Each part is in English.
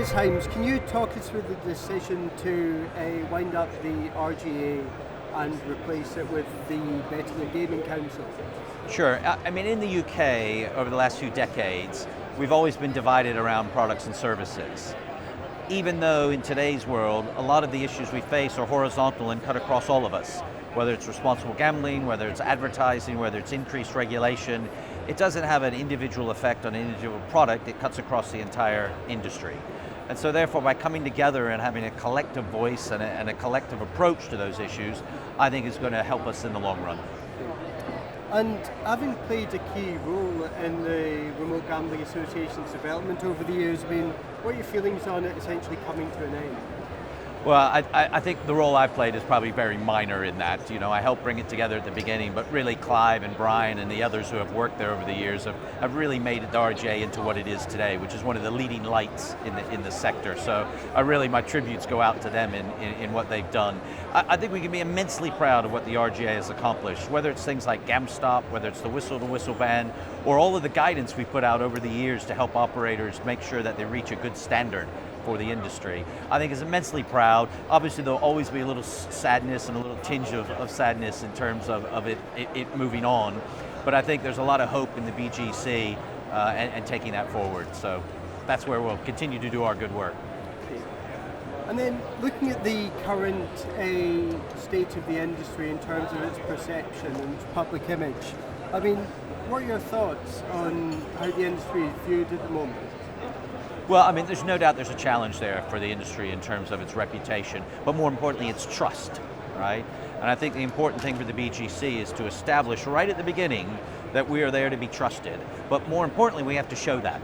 Wes Hymes, can you talk us through the decision to wind up the RGA and replace it with the Betting and Gaming Council? Sure. I mean, in the UK, over the last few decades, we've always been divided around products and services. Even though in today's world, a lot of the issues we face are horizontal and cut across all of us, whether it's responsible gambling, whether it's advertising, whether it's increased regulation, it doesn't have an individual effect on an individual product, it cuts across the entire industry. And so therefore, by coming together and having a collective voice and a collective approach to those issues, I think is going to help us in the long run. And having played a key role in the Remote Gambling Association's development over the years, I mean, what are your feelings on it essentially coming to an end? Well, I think the role I've played is probably very minor in that. You know, I helped bring it together at the beginning, but really Clive and Brian and the others who have worked there over the years have really made the RGA into what it is today, which is one of the leading lights in the sector. So my tributes go out to them in what they've done. I think we can be immensely proud of what the RGA has accomplished, whether it's things like GamStop, whether it's the whistle-to-whistle ban, or all of the guidance we put out over the years to help operators make sure that they reach a good standard for the industry. I think is immensely proud. Obviously there'll always be a little sadness and a little tinge of sadness in terms of it moving on, but I think there's a lot of hope in the BGC and taking that forward. So that's where we'll continue to do our good work. And then looking at the current state of the industry in terms of its perception and its public image, I mean, what are your thoughts on how the industry is viewed at the moment? Well, I mean, there's no doubt there's a challenge there for the industry in terms of its reputation, but more importantly, its trust, right? And I think the important thing for the BGC is to establish right at the beginning that we are there to be trusted. But more importantly, we have to show that.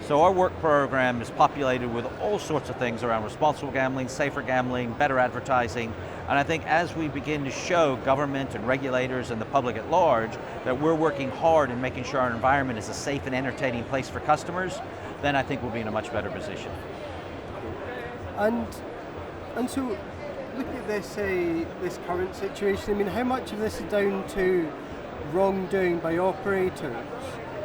So our work program is populated with all sorts of things around responsible gambling, safer gambling, better advertising, and I think as we begin to show government and regulators and the public at large that we're working hard in making sure our environment is a safe and entertaining place for customers, then I think we'll be in a much better position. And so, looking at this current situation, I mean, how much of this is down to wrongdoing by operators,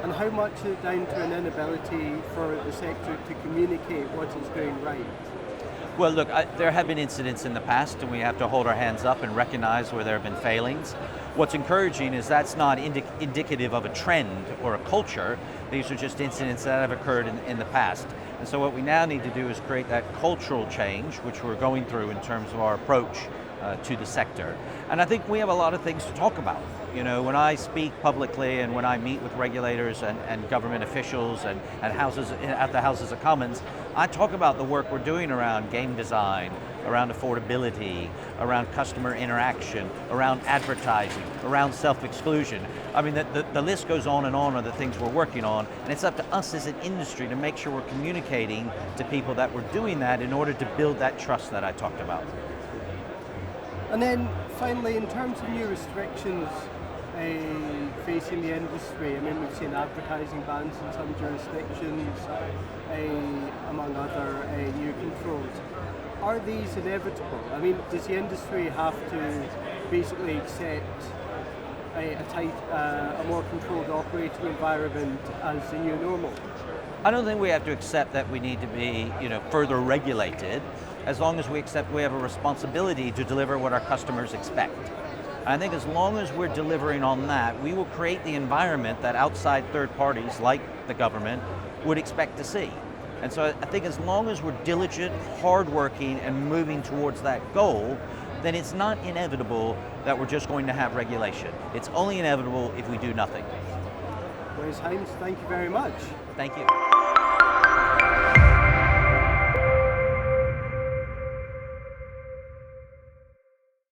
and how much is it down to an inability for the sector to communicate what it's doing right? Well, look, there have been incidents in the past, and we have to hold our hands up and recognize where there have been failings. What's encouraging is that's not indicative of a trend or a culture. These are just incidents that have occurred in the past. And so what we now need to do is create that cultural change, which we're going through in terms of our approach to the sector. And I think we have a lot of things to talk about. You know, when I speak publicly and when I meet with regulators and government officials and at the Houses of Commons, I talk about the work we're doing around game design, around affordability, around customer interaction, around advertising, around self-exclusion. I mean, the list goes on of the things we're working on, and it's up to us as an industry to make sure we're communicating to people that we're doing that in order to build that trust that I talked about. And then finally, in terms of new restrictions facing the industry, I mean, we've seen advertising bans in some jurisdictions, among other new controls. Are these inevitable? I mean, does the industry have to basically accept a more controlled operating environment as the new normal? I don't think we have to accept that we need to be, further regulated, as long as we accept we have a responsibility to deliver what our customers expect. And I think as long as we're delivering on that, we will create the environment that outside third parties, like the government, would expect to see. And so I think as long as we're diligent, hardworking, and moving towards that goal, then it's not inevitable that we're just going to have regulation. It's only inevitable if we do nothing. Wes Hymes, thank you very much. Thank you.